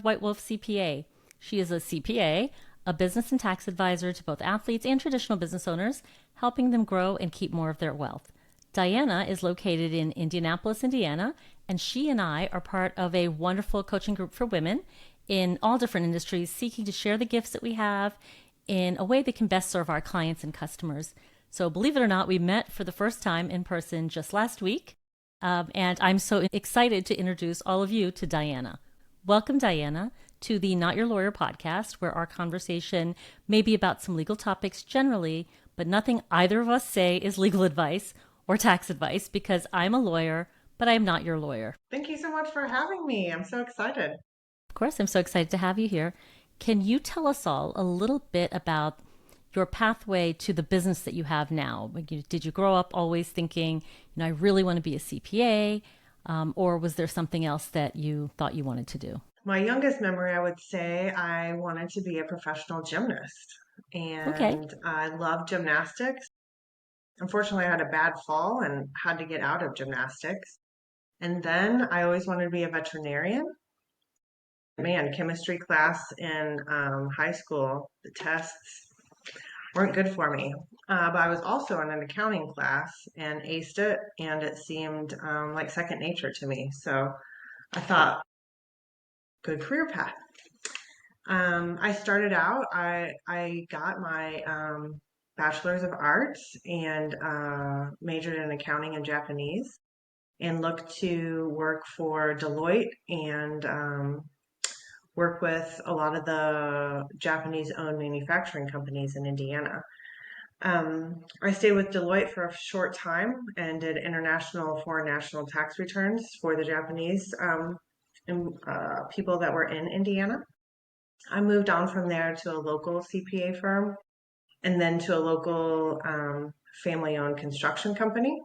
White Wolf CPA. She is a CPA, a business and tax advisor to both athletes and traditional business owners, helping them grow and keep more of their wealth. Diana is located in Indianapolis, Indiana, and she and I are part of a wonderful coaching group for women in all different industries seeking to share the gifts that we have in a way that can best serve our clients and customers. So believe it or not, we met for the first time in person just last week, and I'm so excited to introduce all of you to Diana. Welcome, Diana, to the Not Your Lawyer podcast, where our conversation may be about some legal topics generally, but nothing either of us say is legal advice or tax advice, because I'm a lawyer, but I'm not your lawyer. Thank you so much for having me. I'm so excited. Of course, I'm so excited to have you here. Can you tell us all a little bit about your pathway to the business that you have now? Did you grow up always thinking, I really want to be a CPA, or was there something else that you thought you wanted to do? My youngest memory, I would say I wanted to be a professional gymnast, Okay. and I love gymnastics. Unfortunately, I had a bad fall and had to get out of gymnastics. And then I always wanted to be a veterinarian. Man, chemistry class in high school, the tests weren't good for me. But I was also in an accounting class and aced it, and it seemed like second nature to me. So I thought, good career path. I started out, I got my Bachelor's of Arts and majored in accounting and Japanese and looked to work for Deloitte and work with a lot of the Japanese-owned manufacturing companies in Indiana. I stayed with Deloitte for a short time and did international foreign national tax returns for the Japanese people that were in Indiana. I moved on from there to a local CPA firm and then to a local family-owned construction company.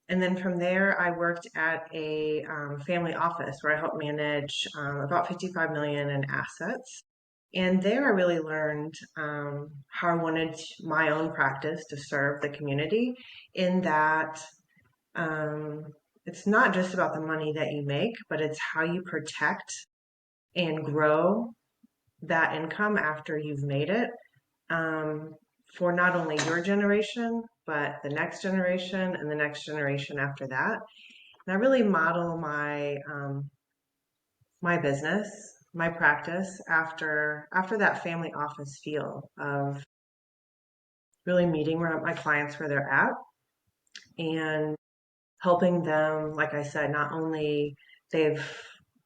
And then from there, I worked at a family office where I helped manage about 55 million in assets. And there I really learned how I wanted my own practice to serve the community in that it's not just about the money that you make, but it's how you protect and grow that income after you've made it for not only your generation, but the next generation and the next generation after that. And I really model my business, my practice after that family office feel of really meeting my clients where they're at and helping them, like I said, not only they've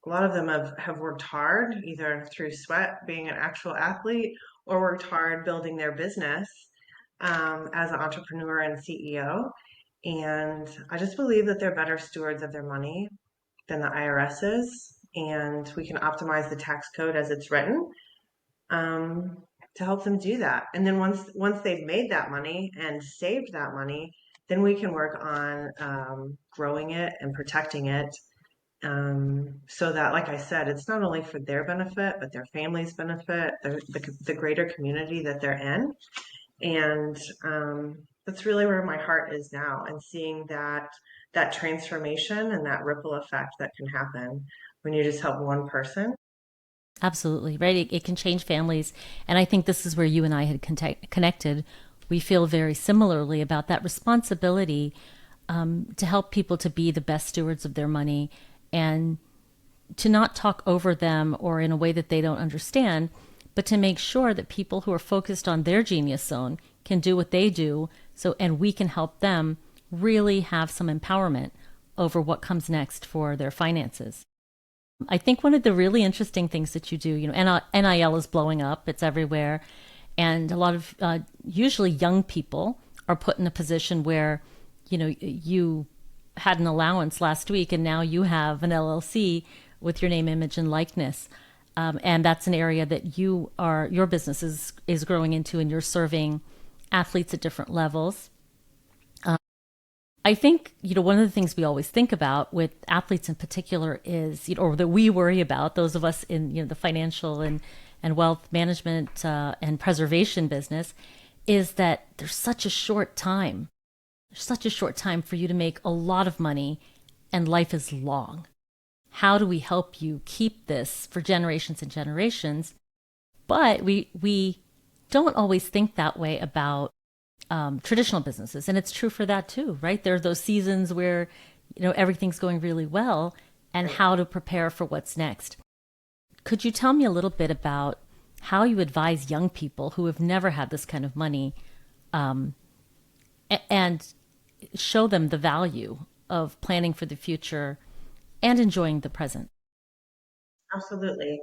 a lot of them have worked hard, either through sweat, being an actual athlete, or worked hard building their business as an entrepreneur and CEO. And I just believe that they're better stewards of their money than the IRS is. And we can optimize the tax code as it's written to help them do that. And then once they've made that money and saved that money, then we can work on growing it and protecting it so that, like I said, it's not only for their benefit, but their family's benefit, the greater community that they're in. And that's really where my heart is now, and seeing that transformation and that ripple effect that can happen when you just help one person. Absolutely, right? It can change families. And I think this is where you and I had connected. We feel very similarly about that responsibility to help people to be the best stewards of their money and to not talk over them or in a way that they don't understand, but to make sure that people who are focused on their genius zone can do what they do. And we can help them really have some empowerment over what comes next for their finances. I think one of the really interesting things that you do, NIL is blowing up, it's everywhere. And a lot of usually young people are put in a position where, you had an allowance last week and now you have an LLC with your name, image, and likeness. And that's an area that your business is growing into, and you're serving athletes at different levels. I think, one of the things we always think about with athletes in particular is, or that we worry about, those of us in, the financial and wealth management and preservation business, is that there's such a short time. There's such a short time for you to make a lot of money, and life is long. how do we help you keep this for generations and generations? But we don't always think that way about traditional businesses, and it's true for that too, right? There are those seasons where everything's going really well, and Right. how to prepare for what's next. Could you tell me a little bit about how you advise young people who have never had this kind of money, and show them the value of planning for the future and enjoying the present? Absolutely.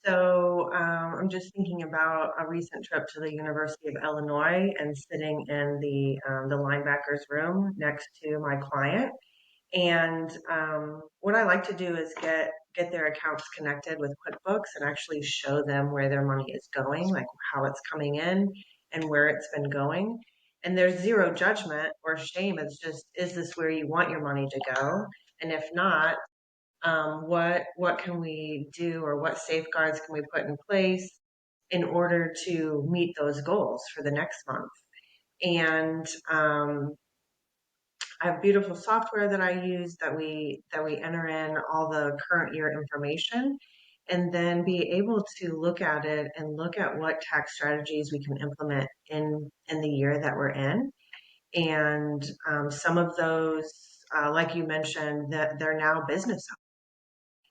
So I'm just thinking about a recent trip to the University of Illinois and sitting in the linebackers room next to my client. And what I like to do is get their accounts connected with QuickBooks and actually show them where their money is going, like how it's coming in and where it's been going. And there's zero judgment or shame. It's just, is this where you want your money to go? And if not, what can we do, or what safeguards can we put in place in order to meet those goals for the next month? And I have beautiful software that I use that we enter in all the current year information, and then be able to look at it and look at what tax strategies we can implement in the year that we're in. And some of those, like you mentioned, that they're now business.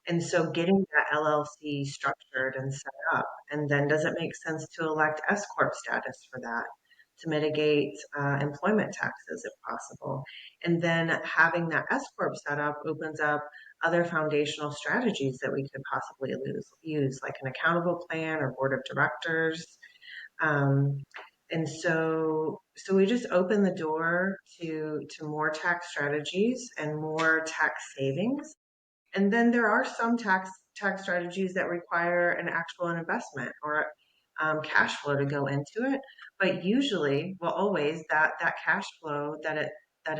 And so getting that LLC structured and set up, and then does it make sense to elect S Corp status for that to mitigate employment taxes if possible? And then having that S Corp set up opens up other foundational strategies that we could possibly use, like an accountable plan or board of directors. Um, and so we just open the door to more tax strategies and more tax savings. And then there are some tax strategies that require an actual investment or cash flow to go into it. But usually, well, always that cash flow that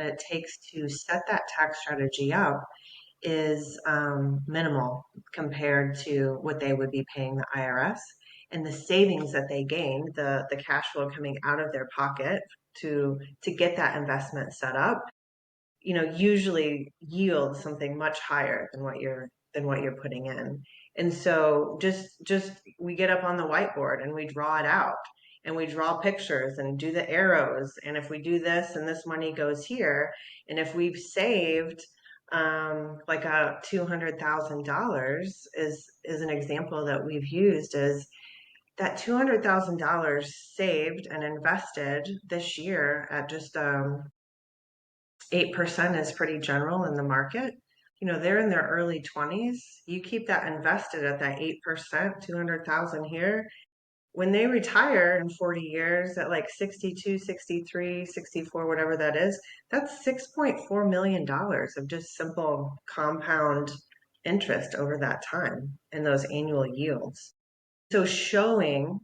it takes to set that tax strategy up is minimal compared to what they would be paying the IRS. And the savings that they gain, the cash flow coming out of their pocket to get that investment set up, usually yield something much higher than what you're putting in. And so just we get up on the whiteboard and we draw it out and we draw pictures and do the arrows. And if we do this and this money goes here, and if we've saved like a $200,000 is an example that we've used, is that $200,000 saved and invested this year at just 8% is pretty general in the market. They're in their early 20s. You keep that invested at that 8%, 200,000 here. When they retire in 40 years at like 62, 63, 64, whatever that is, that's $6.4 million dollars of just simple compound interest over that time and those annual yields. So showing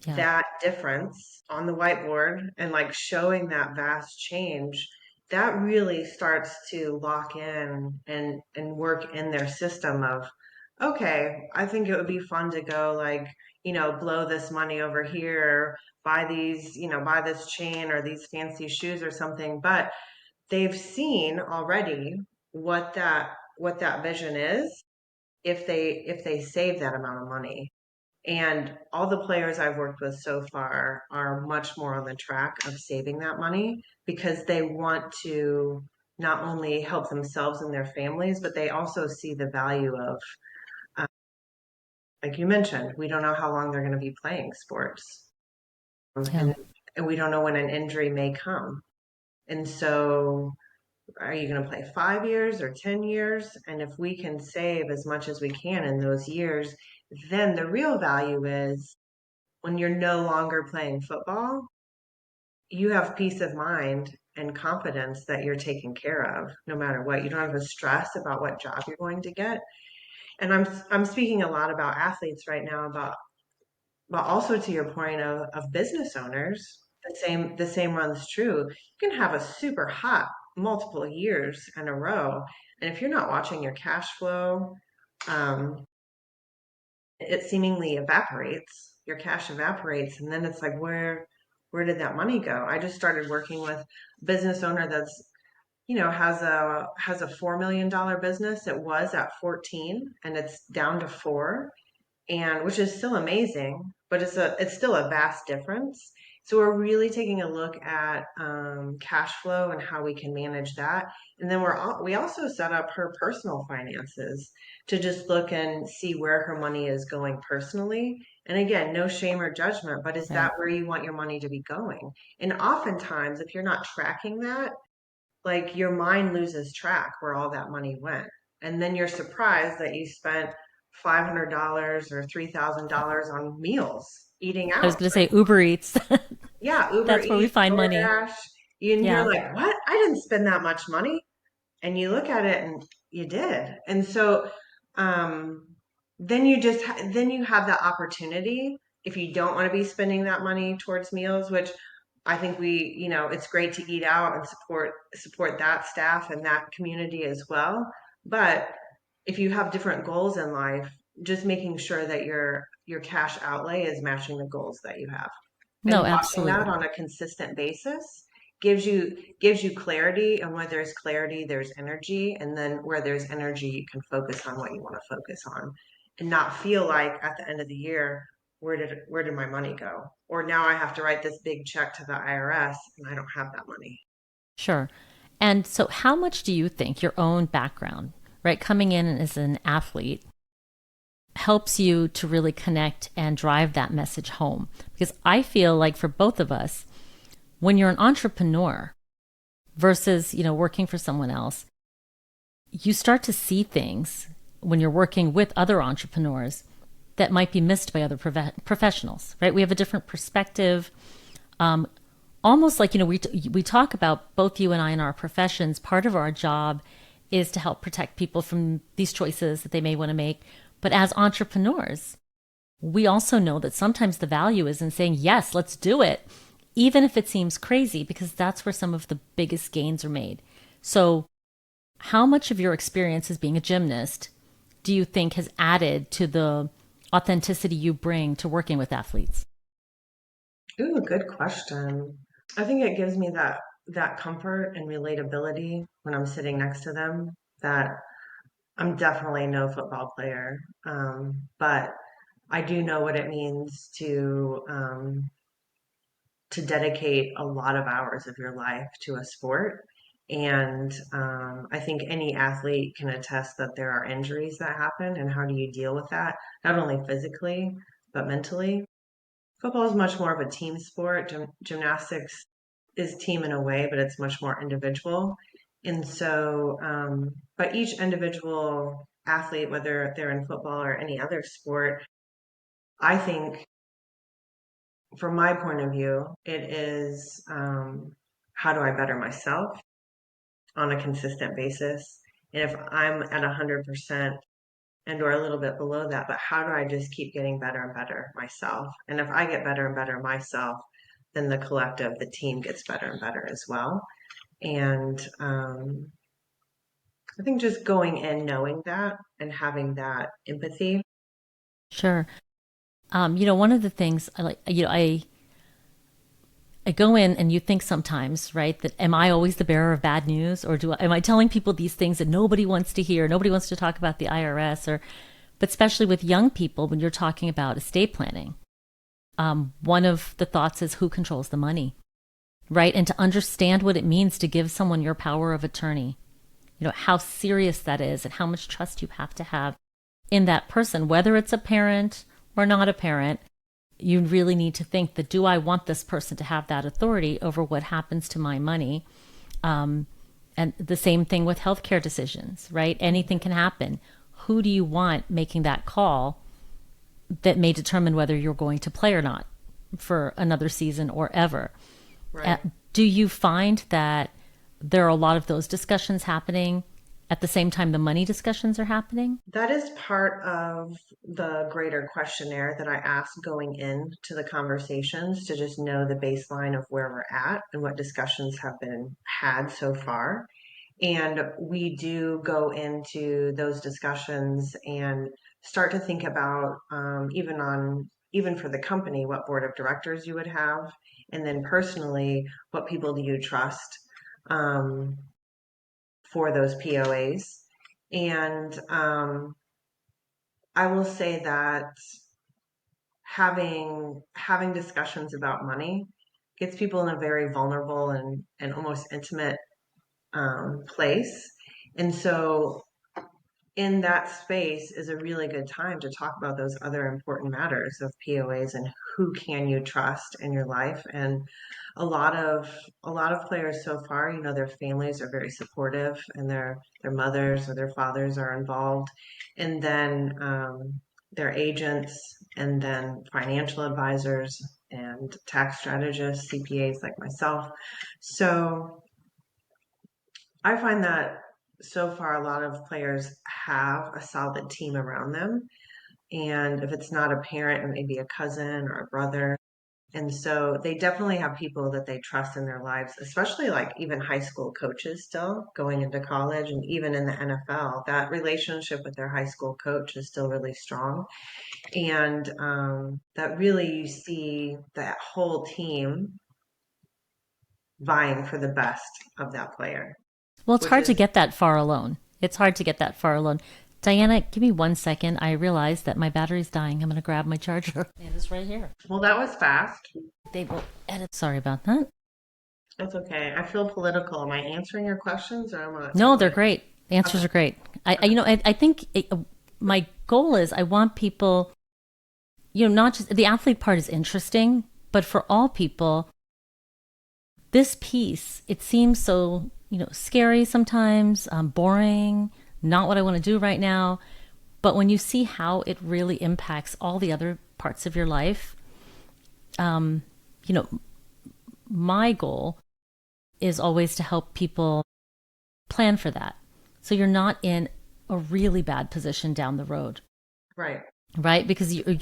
Yeah. that difference on the whiteboard and like showing that vast change, that really starts to lock in and work in their system of, okay, I think it would be fun to go like, blow this money over here, buy these, buy this chain or these fancy shoes or something. But they've seen already what that vision is if they save that amount of money. And all the players I've worked with so far are much more on the track of saving that money because they want to not only help themselves and their families, but they also see the value of, uh, like you mentioned, we don't know how long they're going to be playing sports. Yeah. And we don't know when an injury may come. And so, are you going to play 5 years or 10 years? And if we can save as much as we can in those years, then the real value is when you're no longer playing football, you have peace of mind and confidence that you're taken care of no matter what. You don't have a stress about what job you're going to get. And I'm speaking a lot about athletes right now, about but also to your point of business owners, the same runs true. You can have a super hot multiple years in a row, and if you're not watching your cash flow, um, it seemingly evaporates. Your cash evaporates, and then it's like, where did that money go? I just started working with a business owner that's, has a $4 million business. It was at 14 and it's down to 4, and which is still amazing, but it's still a vast difference. So we're really taking a look at cash flow and how we can manage that. And then we also set up her personal finances to just look and see where her money is going personally. And again, no shame or judgment, but is Right. that where you want your money to be going? And oftentimes, if you're not tracking that, like your mind loses track where all that money went. And then you're surprised that you spent $500 or $3,000 on meals, eating I was out. going to say Uber Eats. Yeah, Uber That's where we Eats, find money. DoorDash. And you're Yeah. like, what? I didn't spend that much money. And you look at it and you did. And so um, then you have that opportunity if you don't want to be spending that money towards meals, which I think it's great to eat out and support that staff and that community as well. But if you have different goals in life, just making sure that your cash outlay is matching the goals that you have. No, And watching that absolutely. on a consistent basis gives you clarity, and where there's clarity, there's energy, and then where there's energy, you can focus on what you want to focus on and not feel like at the end of the year, where did my money go? Or now I have to write this big check to the IRS and I don't have that money. Sure. And so, how much do you think your own background, right, coming in as an athlete, helps you to really connect and drive that message home? Because I feel like for both of us, when you're an entrepreneur versus, working for someone else, you start to see things when you're working with other entrepreneurs that might be missed by other professionals, right? We have a different perspective. Um, Almost like, we talk about, both you and I, in our professions, part of our job is to help protect people from these choices that they may want to make. But as entrepreneurs, we also know that sometimes the value is in saying, yes, let's do it, even if it seems crazy, because that's where some of the biggest gains are made. So, how much of your experience as being a gymnast do you think has added to the authenticity you bring to working with athletes? Ooh, good question. I think it gives me that comfort and relatability when I'm sitting next to them, that I'm definitely no football player, but I do know what it means to dedicate a lot of hours of your life to a sport. And I think any athlete can attest that there are injuries that happen, and how do you deal with that, not only physically, but mentally. Football is much more of a team sport. Gymnastics is team in a way, but it's much more individual. And so, but each individual athlete, whether they're in football or any other sport, I think from my point of view, it is how do I better myself on a consistent basis? And if I'm at 100% and or a little bit below that, but how do I just keep getting better and better myself? And if I get better and better myself, then the collective, the team gets better and better as well. And I think just going in knowing that and having that empathy. Sure. One of the things I like, I go in and you think sometimes, right, that am I always the bearer of bad news, or am I telling people these things that nobody wants to hear? Nobody wants to talk about the IRS, but especially with young people, when you're talking about estate planning, one of the thoughts is who controls the money, right? And to understand what it means to give someone your power of attorney, how serious that is and how much trust you have in that person, whether it's a parent or not a parent. You really need to think that, do I want this person to have that authority over what happens to my money? And the same thing with healthcare decisions, right? Anything can happen. Who do you want making that call that may determine whether you're going to play or not for another season or ever? Uh, Right. do you find that there are a lot of those discussions happening at the same time the money discussions are happening? That is part of the greater questionnaire that I ask going into the conversations, to just know the baseline of where we're at and what discussions have been had so far. And we do go into those discussions and start to think about, even for the company, what board of directors you would have, and then personally, what people do you trust? Um, for those POAs. And I will say that having discussions about money gets people in a very vulnerable and almost intimate place. And so in that space is a really good time to talk about those other important matters of POAs and who can you trust in your life. And a lot of players so far, their families are very supportive and their mothers or their fathers are involved. And then their agents and then financial advisors and tax strategists, CPAs like myself. So I find that so far a lot of players have a solid team around them. And if it's not a parent, it may be a cousin or a brother. And so they definitely have people that they trust in their lives, especially like even high school coaches still going into college and even in the NFL. That relationship with their high school coach is still really strong. And that really you see that whole team vying for the best of that player, Well, it's which hard to is get that far alone. It's hard to get that far alone. Diana, give me 1 second. I realize that my battery's dying. I'm going to grab my charger. It is right here. well, that was fast. They will edit. Sorry about that. That's okay. I feel political. Am I answering your questions or am I? No, they're great. The answers Okay. are great. I think my goal is I want people, not just the athlete part is interesting, but for all people, this piece, it seems so, scary sometimes, boring, not what I want to do right now. But when you see how it really impacts all the other parts of your life, you know, my goal is always to help people plan for that. So you're not in a really bad position down the road, Right. right? Because it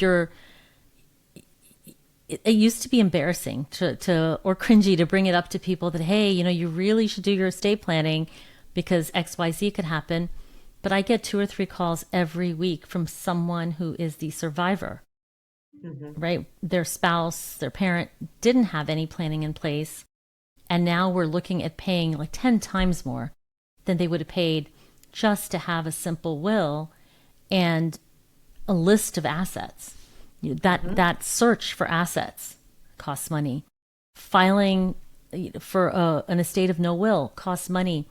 used to be embarrassing to or cringy to bring it up to people that, hey, you really should do your estate planning because XYZ could happen. But I get 2 or 3 calls every week from someone who is the survivor, right? Their spouse, their parent didn't have any planning in place. And now we're looking at paying like 10 times more than they would have paid just to have a simple will and a list of assets. That search for assets costs money. Filing for an estate of no will costs money.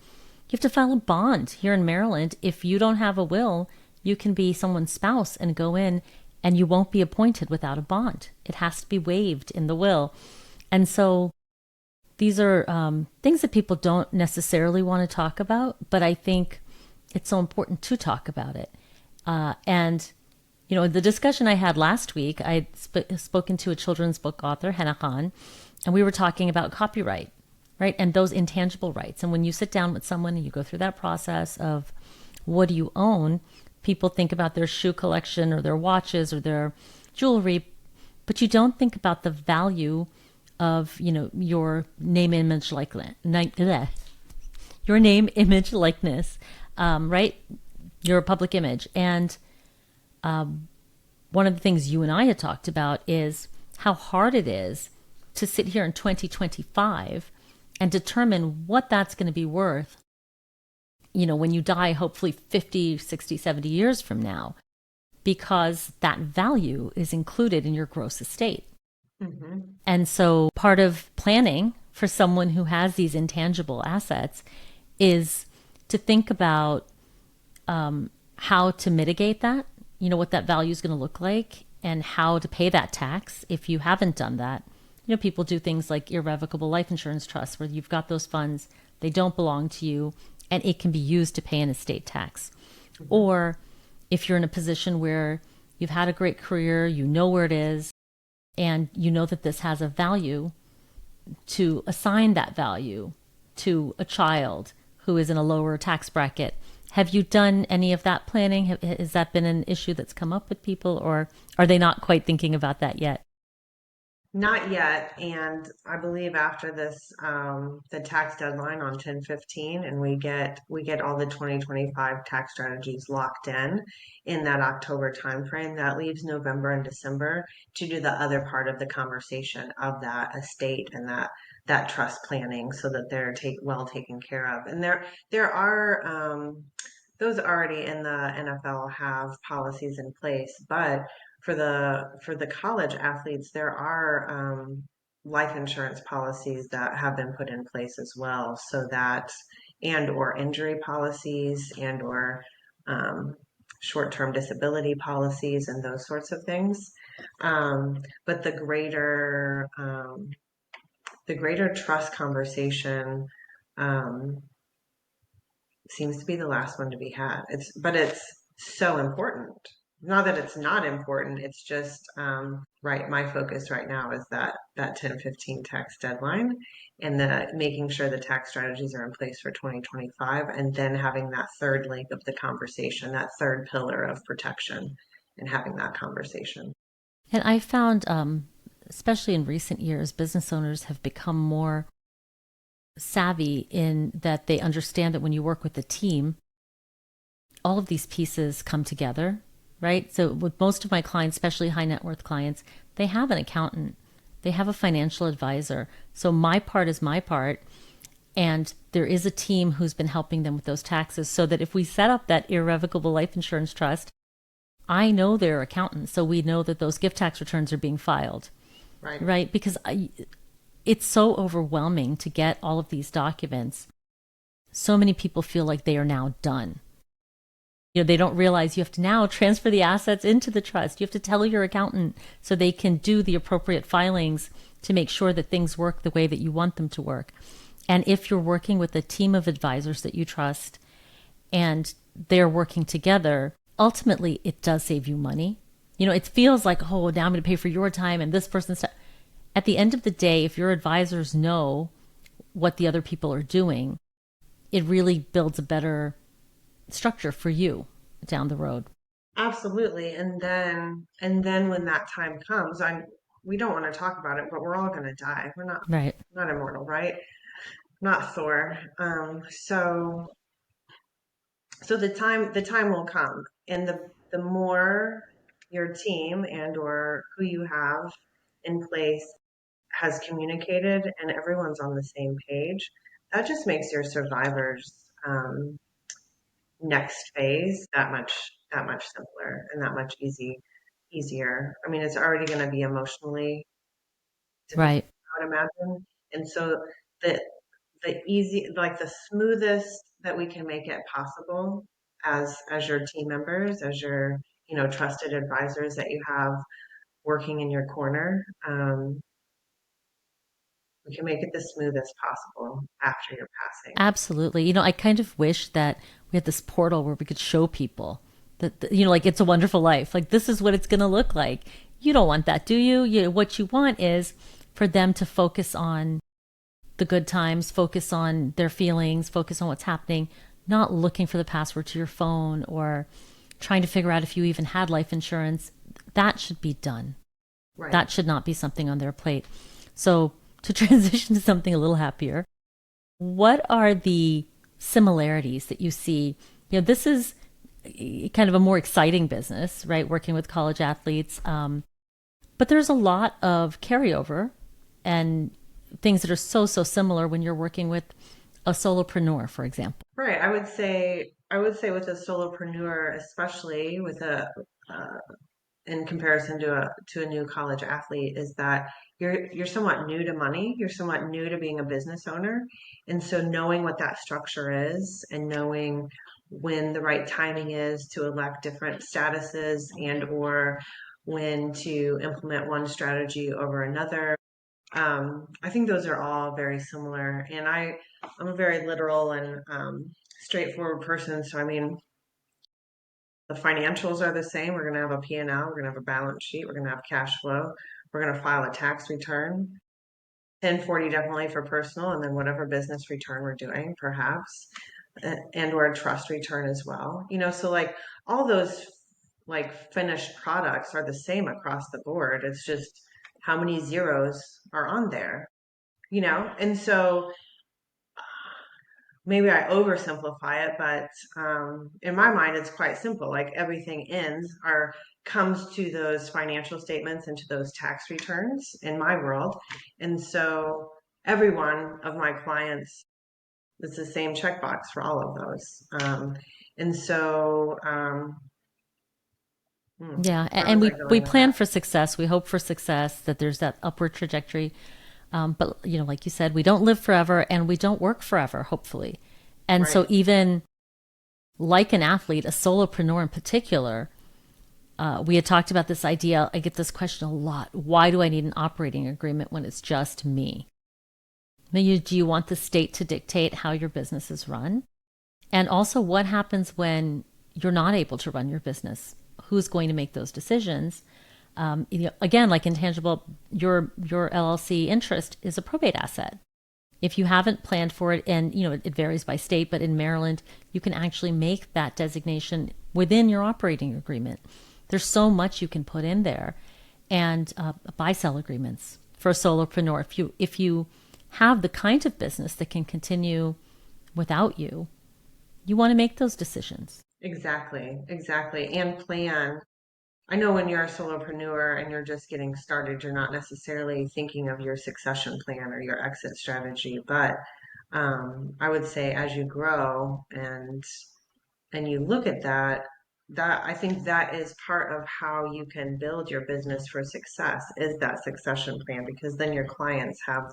You have to file a bond here in Maryland. If you don't have a will, you can be someone's spouse and go in and you won't be appointed without a bond. It has to be waived in the will. And so these are things that people don't necessarily want to talk about, but I think it's so important to talk about it. And the discussion I had last week, I'd spoken to a children's book author, Hannah Khan, and we were talking about copyright, right? And those intangible rights. And when you sit down with someone and you go through that process of what do you own, people think about their shoe collection or their watches or their jewelry, but you don't think about the value of, your name, image, likeness, your name, image, likeness, right? Your public image. And one of the things you and I had talked about is how hard it is to sit here in 2025 and determine what that's going to be worth, when you die, hopefully 50, 60, 70 years from now, because that value is included in your gross estate. And so part of planning for someone who has these intangible assets is to think about how to mitigate that, what that value is going to look like and how to pay that tax if you haven't done that. People do things like irrevocable life insurance trusts where you've got those funds, they don't belong to you, and it can be used to pay an estate tax. Or if you're in a position where you've had a great career, you know where it is, and you know that this has a value, to assign that value to a child who is in a lower tax bracket. Have you done any of that planning? Has that been an issue that's come up with people, or are they not quite thinking about that yet? Not yet, and I believe after this, the tax deadline on 10/15, and we get all the 2025 tax strategies locked in that October timeframe. That leaves November and December to do the other part of the conversation of that estate and that trust planning, so that they're well taken care of. And there are those already in the NFL have policies in place, but for the college athletes, there are life insurance policies that have been put in place as well, so that and or injury policies and or um, short-term disability policies and those sorts of things. But the greater trust conversation um, seems to be the last one to be had. It's so important. Not that it's not important. It's just right. My focus right now is that 10/15 tax deadline, and the making sure the tax strategies are in place for 2025, and then having that third leg of the conversation, that third pillar of protection, and having that conversation. And I found, especially in recent years, business owners have become more savvy in that they understand that when you work with a team, all of these pieces come together, right? So with most of my clients, especially high net worth clients, they have an accountant, they have a financial advisor. So my part is my part. And there is a team who's been helping them with those taxes so that if we set up that irrevocable life insurance trust, I know their accountant. So we know that those gift tax returns are being filed, Right. right? Because it's so overwhelming to get all of these documents. So many people feel like they are now done. They don't realize you have to now transfer the assets into the trust. You have to tell your accountant so they can do the appropriate filings to make sure that things work the way that you want them to work. And if you're working with a team of advisors that you trust and they're working together, ultimately it does save you money. It feels like, oh, now I'm going to pay for your time and this person's time. At the end of the day, if your advisors know what the other people are doing, it really builds a better structure for you down the road. Absolutely. And then when that time comes, we don't want to talk about it, but we're all going to die. We're Right. not immortal, right? Not Thor. So the time will come, and the more your team and or who you have in place has communicated and everyone's on the same page, that just makes your survivors next phase that much simpler and that much easier. I mean, it's already going to be emotionally difficult, Right. I would imagine. And so the the smoothest that we can make it possible as your team members, as your trusted advisors that you have working in your corner, we can make it the smoothest possible after your passing. Absolutely. I kind of wish that we had this portal where we could show people that, like it's a wonderful life. Like this is what it's going to look like. You don't want that, do you? What you want is for them to focus on the good times, focus on their feelings, focus on what's happening, not looking for the password to your phone or trying to figure out if you even had life insurance. That should be done. Right. That should not be something on their plate. So, to transition to something a little happier, what are the similarities that you see? This is kind of a more exciting business, right? Working with college athletes. But there's a lot of carryover and things that are so similar when you're working with a solopreneur, for example. Right. I would say with a solopreneur, especially with a in comparison to a new college athlete, is that you're somewhat new to money, you're somewhat new to being a business owner, and so knowing what that structure is and knowing when the right timing is to elect different statuses and or when to implement one strategy over another. I think those are all very similar, and I'm a very literal and straightforward person. So I mean, the financials are the same. We're going to have a P&L, we're going to have a balance sheet, we're going to have cash flow, we're going to file a tax return, 1040 definitely for personal, and then whatever business return we're doing, perhaps, and or a trust return as well. So like all those like finished products are the same across the board. It's just how many zeros are on there, you know? And so maybe I oversimplify it, but in my mind, it's quite simple. Like everything ends or comes to those financial statements and to those tax returns in my world. And so every one of my clients, it's the same checkbox for all of those. And so, Yeah, where and was I we going with plan that? for success. We hope for success, that there's that upward trajectory. But like you said, we don't live forever and we don't work forever, hopefully. And so Right. even like an athlete, a solopreneur in particular, we had talked about this idea. I get this question a lot. Why do I need an operating agreement when it's just me? Do you want the state to dictate how your business is run? And also, what happens when you're not able to run your business? Who's going to make those decisions? Again, like intangible, your LLC interest is a probate asset. If you haven't planned for it, and it varies by state, but in Maryland, you can actually make that designation within your operating agreement. There's so much you can put in there, and buy-sell agreements for a solopreneur. If you have the kind of business that can continue without you, you want to make those decisions. Exactly. Exactly. And plan. I know when you're a solopreneur and you're just getting started, you're not necessarily thinking of your succession plan or your exit strategy. But I would say as you grow and you look at that, that I think that is part of how you can build your business for success is that succession plan because then your clients have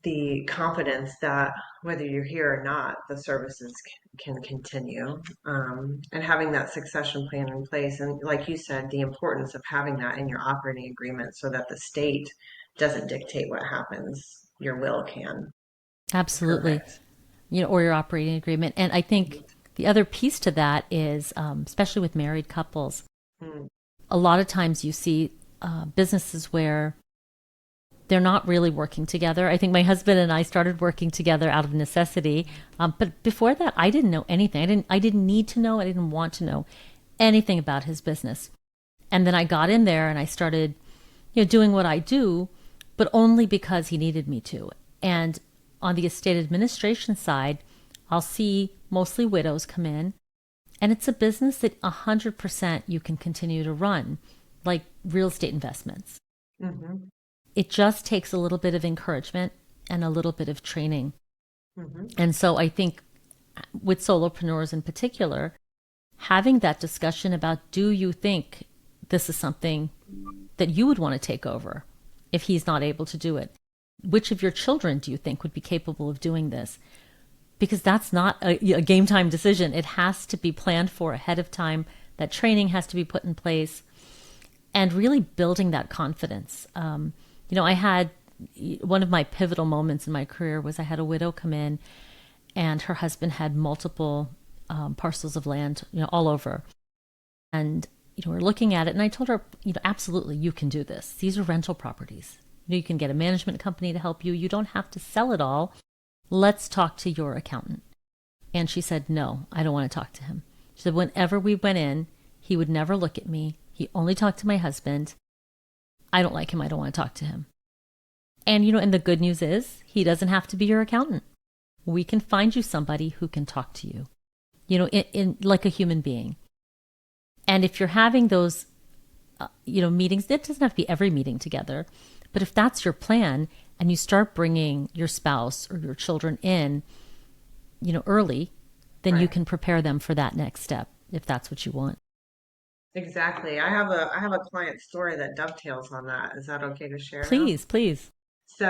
the confidence that whether you're here or not, the services can continue. And having that succession plan in place, and like you said, the importance of having that in your operating agreement so that the state doesn't dictate what happens, your will can. Absolutely. Perfect. Or your operating agreement. And I think the other piece to that is, especially with married couples, Mm, a lot of times you see businesses where they're not really working together. I think my husband and I started working together out of necessity, but before that, I didn't know anything. I didn't need to know. I didn't want to know anything about his business. And then I got in there and I started, doing what I do, but only because he needed me to. And on the estate administration side, I'll see mostly widows come in, and it's a business that 100% you can continue to run, like real estate investments. mhm, It just takes a little bit of encouragement and a little bit of training. mhm, And so I think with solopreneurs in particular, having that discussion about, do you think this is something that you would want to take over if he's not able to do it? Which of your children do you think would be capable of doing this? Because that's not a game time decision. It has to be planned for ahead of time. That training has to be put in place, and really building that confidence. I had one of my pivotal moments in my career was I had a widow come in, and her husband had multiple parcels of land, all over. And we're looking at it, and I told her, absolutely, you can do this. These are rental properties. You can get a management company to help you. You don't have to sell it all. Let's talk to your accountant. And she said, no, I don't want to talk to him. She said, whenever we went in, he would never look at me. He only talked to my husband. I don't like him. I don't want to talk to him. And the good news is he doesn't have to be your accountant. We can find you somebody who can talk to you, in like a human being. And if you're having those, meetings, it doesn't have to be every meeting together. But if that's your plan and you start bringing your spouse or your children in, early, then you right. can prepare them for that next step if that's what you want. Exactly. I have a client story that dovetails on that. Is that okay to share now? Please, please. So,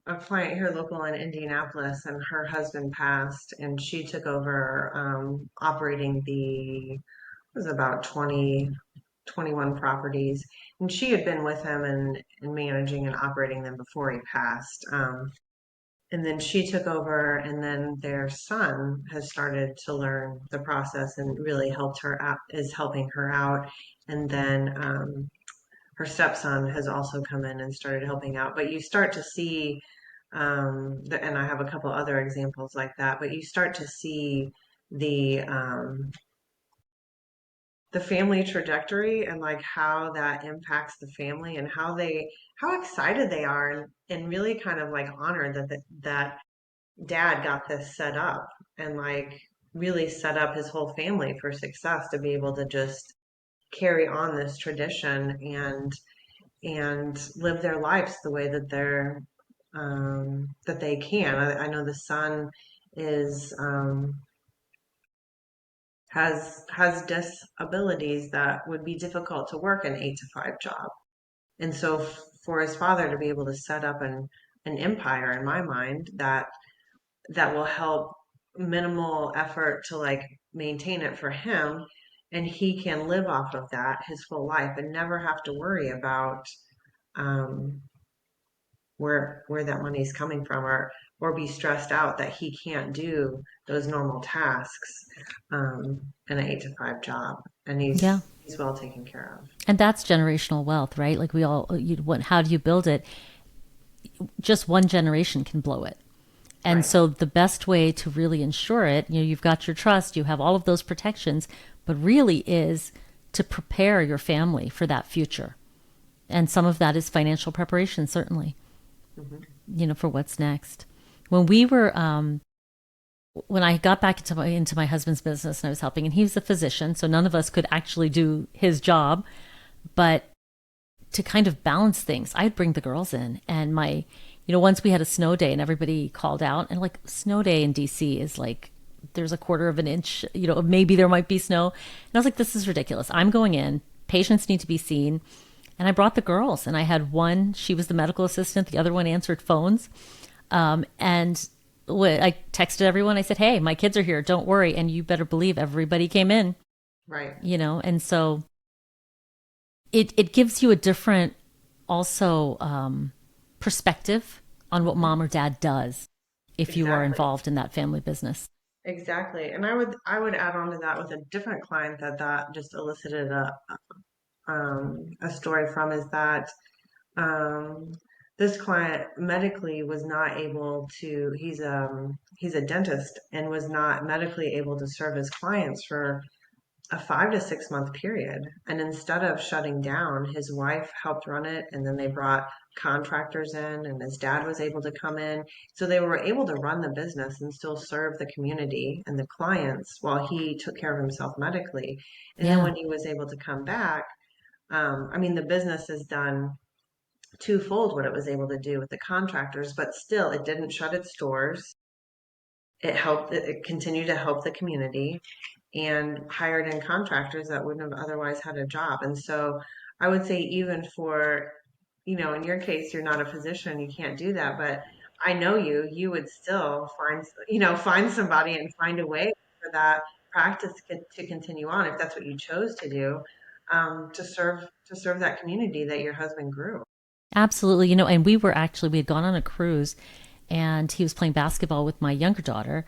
a client here local in Indianapolis, and her husband passed, and she took over operating it was about 20, 21 properties. And she had been with him and managing and operating them before he passed. And then she took over, and then their son has started to learn the process and really helped her out, is helping her out. And then her stepson has also come in and started helping out. But you start to see, and I have a couple other examples like that, but you start to see the the family trajectory and like how that impacts the family and how excited they are and really kind of like honored that dad got this set up and like really set up his whole family for success to be able to just carry on this tradition and live their lives the way that they can. I know the son is has disabilities that would be difficult to work an 8 to 5 job. And so for his father to be able to set up an empire in my mind that will help minimal effort to like maintain it for him and he can live off of that his full life and never have to worry about um, where that money is coming from or be stressed out that he can't do those normal tasks in an 8 to 5 job and Yeah. he's well taken care of. And that's generational wealth, right? Like we all, how do you build it? Just one generation can blow it. And Right. so the best way to really ensure it, you've got your trust, you have all of those protections, but really is to prepare your family for that future. And some of that is financial preparation, certainly, Hmm. for what's next. When we were, when I got back into my husband's business and I was helping, and he was a physician, so none of us could actually do his job, but to kind of balance things, I'd bring the girls in and once we had a snow day and everybody called out and like snow day in DC is like, there's a quarter of an inch, maybe there might be snow. And I was like, this is ridiculous. I'm going in. Patients need to be seen. And I brought the girls and I had one, she was the medical assistant. The other one answered phones. And I texted everyone. I said, hey, my kids are here. Don't worry. And you better believe everybody came in, Right. and so it gives you a different also perspective on what Hmm. mom or dad does if you are Exactly. involved in that family business. Exactly. And I would add on to that with a different client that just elicited a story from is that um, this client medically was not able to, he's a dentist and was not medically able to serve his clients for a 5 to 6 month period. And instead of shutting down, his wife helped run it, and then they brought contractors in, and his dad was able to come in. So they were able to run the business and still serve the community and the clients while he took care of himself medically. And then Yeah. when he was able to come back, I mean, the business has done twofold what it was able to do with the contractors, but still, it didn't shut its doors. It continued to help the community and hired in contractors that wouldn't have otherwise had a job. And so I would say even for, in your case, you're not a physician, you can't do that, but I know you would still find somebody and find a way for that practice to continue on if that's what you chose to do, to serve that community that your husband grew. Absolutely. And we had gone on a cruise and he was playing basketball with my younger daughter,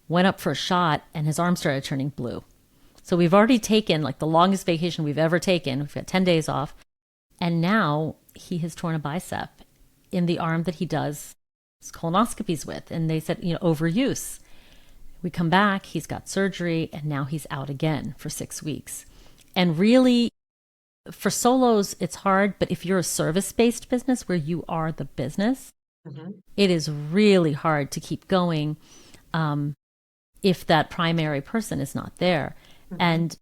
went up for a shot, and his arm started turning blue. So we've already taken like the longest vacation we've ever taken. We've got 10 days off. And now he has torn a bicep in the arm that he does colonoscopies with. And they said, overuse. We come back, he's got surgery, and now he's out again for 6 weeks. And really, for solos, it's hard, but if you're a service based business where you are the business, Hmm. it is really hard to keep going um, if that primary person is not there. Hmm. And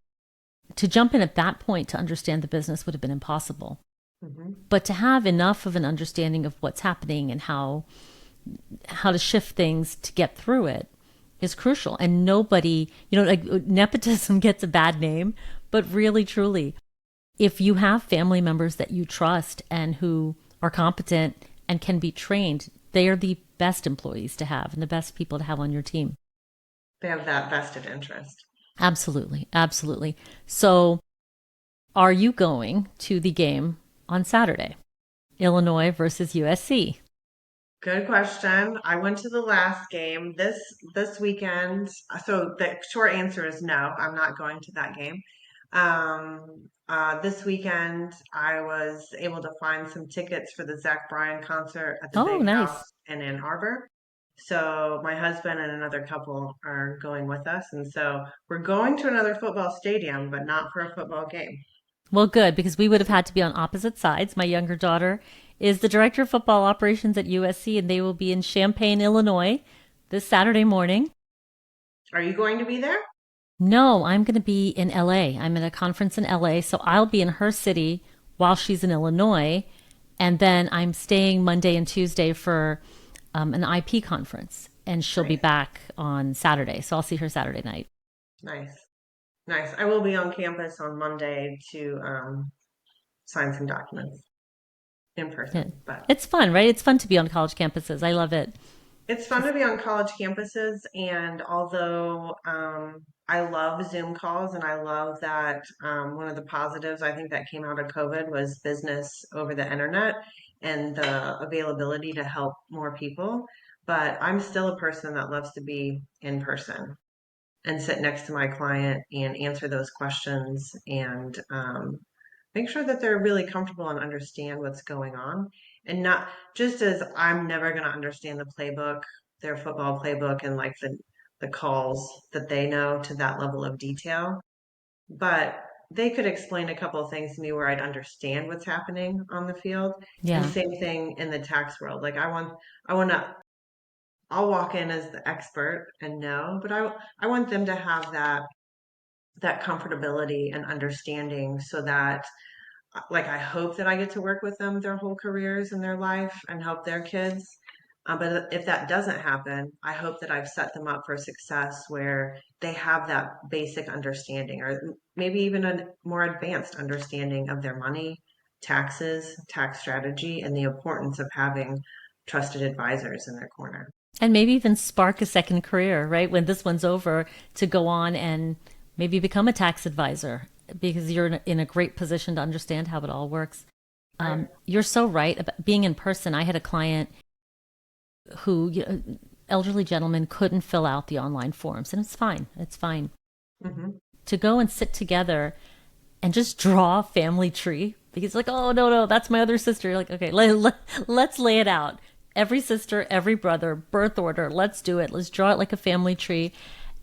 to jump in at that point to understand the business would have been impossible. Hmm. But to have enough of an understanding of what's happening and how to shift things to get through it is crucial. And nobody, like nepotism gets a bad name, but really, truly, if you have family members that you trust and who are competent and can be trained, they are the best employees to have and the best people to have on your team. They have that vested interest. Absolutely. Absolutely. So, are you going to the game on Saturday? Illinois versus USC. Good question. I went to the last game this weekend. So the short answer is no, I'm not going to that game. This weekend, I was able to find some tickets for the Zach Bryan concert at the Oh, Big nice. House in Ann Arbor. So my husband and another couple are going with us. And so we're going to another football stadium, but not for a football game. Well, good, because we would have had to be on opposite sides. My younger daughter is the director of football operations at USC, and they will be in Champaign, Illinois this Saturday morning. Are you going to be there? No, I'm going to be in LA. I'm at a conference in LA, so I'll be in her city while she's in Illinois. And then I'm staying Monday and Tuesday for an IP conference, and she'll be Nice. back on Saturday. So I'll see her Saturday night. Nice. Nice. I will be on campus on Monday to sign some documents in Yeah. person, but It's fun, right? It's fun to be on college campuses. I love it. it's fun to be on college campuses. And although I love Zoom calls and I love that one of the positives I think that came out of COVID was business over the internet and the availability to help more people. But I'm still a person that loves to be in person and sit next to my client and answer those questions and make sure that they're really comfortable and understand what's going on. And not just as I'm never going to understand the playbook, their football playbook, and like the calls that they know to that level of detail, but they could explain a couple of things to me where I'd understand what's happening on the field. And Yeah. same thing in the tax world. Like I want to, I'll walk in as the expert and know, but I want them to have that comfortability and understanding so that like I hope that I get to work with them their whole careers and their life and help their kids. But if that doesn't happen, I hope that I've set them up for success where they have that basic understanding or maybe even a more advanced understanding of their money, taxes, tax strategy, and the importance of having trusted advisors in their corner. And maybe even spark a second career, right? When this one's over, to go on and maybe become a tax advisor because you're in a great position to understand how it all works. Right. You're so right about being in person. I had a client who, elderly gentleman, couldn't fill out the online forms, and it's fine. It's fine Mm-hmm. to go and sit together and just draw a family tree because like, oh no, no, that's my other sister. You're like, okay, let's lay it out. Every sister, every brother, birth order. Let's do it. Let's draw it like a family tree,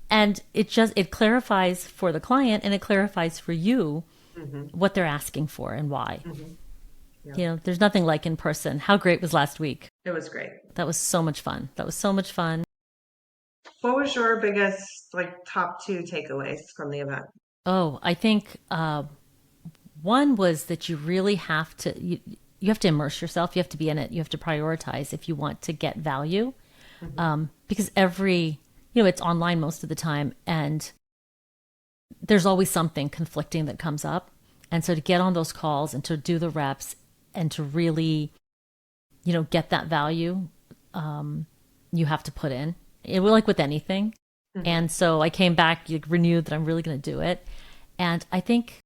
and it clarifies for the client and it clarifies for you Mm-hmm. what they're asking for and why. Mm-hmm. Yeah. There's nothing like in person. How great was last week? It was great. That was so much fun. That was so much fun. What was your biggest, like, top two takeaways from the event? Oh, I think one was that you really have to you have to immerse yourself. You have to be in it. You have to prioritize if you want to get value, Mm-hmm. because it's online most of the time, and there's always something conflicting that comes up. And so to get on those calls and to do the reps and to really, get that value, you have to put in. It will, like with anything. Mm-hmm. And so I came back renewed that I'm really going to do it. And I think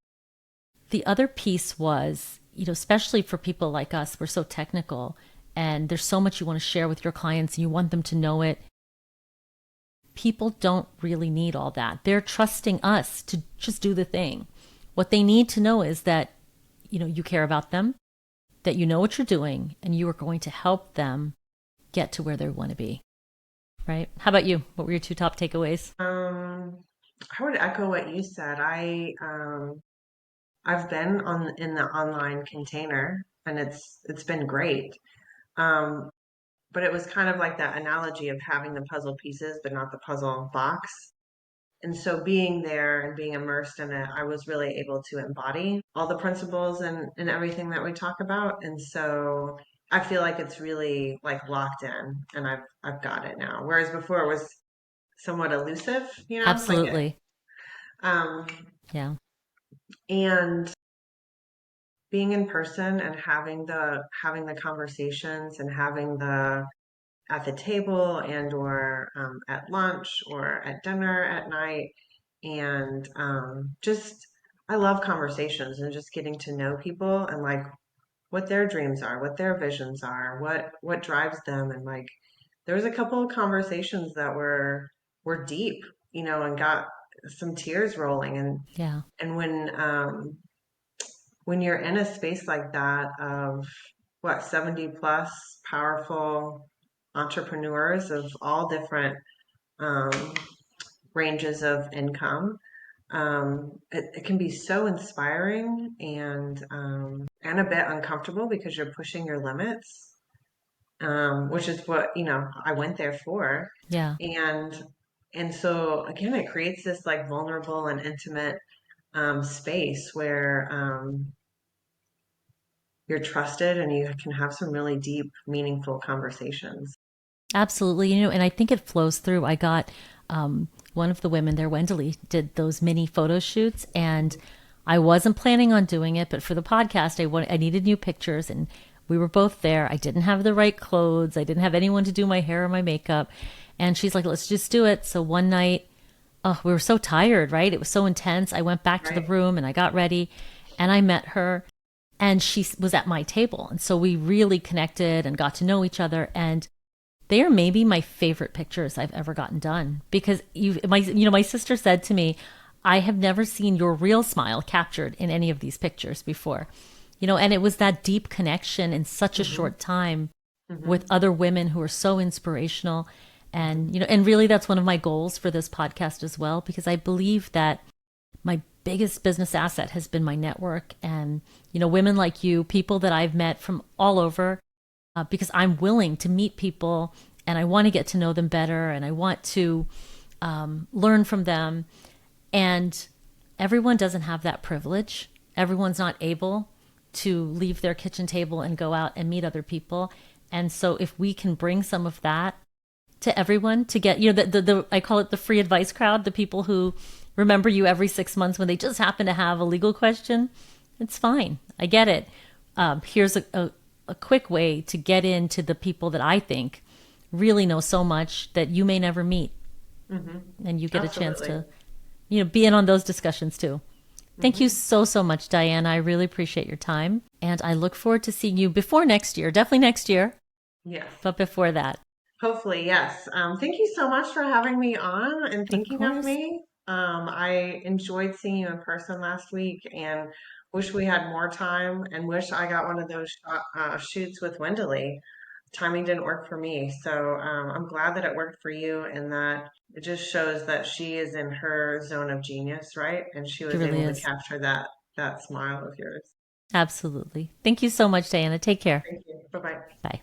the other piece was, especially for people like us, we're so technical and there's so much you want to share with your clients and you want them to know it. People don't really need all that. They're trusting us to just do the thing. What they need to know is that, you care about them, that you know what you're doing, and you are going to help them get to where they want to be. Right? How about you? What were your two top takeaways? Um, I would echo what you said. I've been in the online container and it's been great. Um, but it was kind of like that analogy of having the puzzle pieces but not the puzzle box. And so being there and being immersed in it, I was really able to embody all the principles and everything that we talk about. And so I feel like it's really like locked in and I've got it now. Whereas before it was somewhat elusive, like it. Absolutely. Um, Yeah. and being in person and having the conversations and having the at the table and or at lunch or at dinner at night and just I love conversations and just getting to know people and like what their dreams are, what their visions are, what drives them, and like there was a couple of conversations that were deep, and got some tears rolling, Yeah. and when you're in a space like that of what 70 plus powerful entrepreneurs of all different um, ranges of income. It can be so inspiring and a bit uncomfortable because you're pushing your limits, which is what I went there for, Yeah. and so again, it creates this like vulnerable and intimate space where you're trusted and you can have some really deep, meaningful conversations. Absolutely. And I think it flows through. I got one of the women there, Wendeley, did those mini photo shoots, and I wasn't planning on doing it, but for the podcast, I needed new pictures, and we were both there. I didn't have the right clothes. I didn't have anyone to do my hair or my makeup. And she's like, let's just do it. So one night, oh, we were so tired, right? It was so intense. I went back to the Right. room and I got ready and I met her, and she was at my table. And so we really connected and got to know each other. And they are maybe my favorite pictures I've ever gotten done because my sister said to me, I have never seen your real smile captured in any of these pictures before. And it was that deep connection in such a Hmm. short time with Hmm. other women who are so inspirational. And really that's one of my goals for this podcast as well, because I believe that my biggest business asset has been my network and, women like you, people that I've met from all over, because I'm willing to meet people and I want to get to know them better and I want to learn from them. And everyone doesn't have that privilege. Everyone's not able to leave their kitchen table and go out and meet other people. And so if we can bring some of that to everyone to get, the I call it the free advice crowd, the people who remember you every 6 months when they just happen to have a legal question, it's fine. I get it. Here's a quick way to get into the people that I think really know so much that you may never meet, Hmm. and you get a chance Absolutely. to, be in on those discussions too. Thank you Hmm. so, so much, Diana. I really appreciate your time. And I look forward to seeing you before next year, definitely next year, Yes. but before that. Hopefully, yes. Thank you so much for having me on and Of thinking of course. me. I enjoyed seeing you in person last week and wish we had more time and wish I got one of those shoots with Wendeley. Timing didn't work for me. So I'm glad that it worked for you and that it just shows that she is in her zone of genius, right? And she She was really able to is. capture that smile of yours. Absolutely. Thank you so much, Diana. Take care. Thank you. Bye bye. Bye.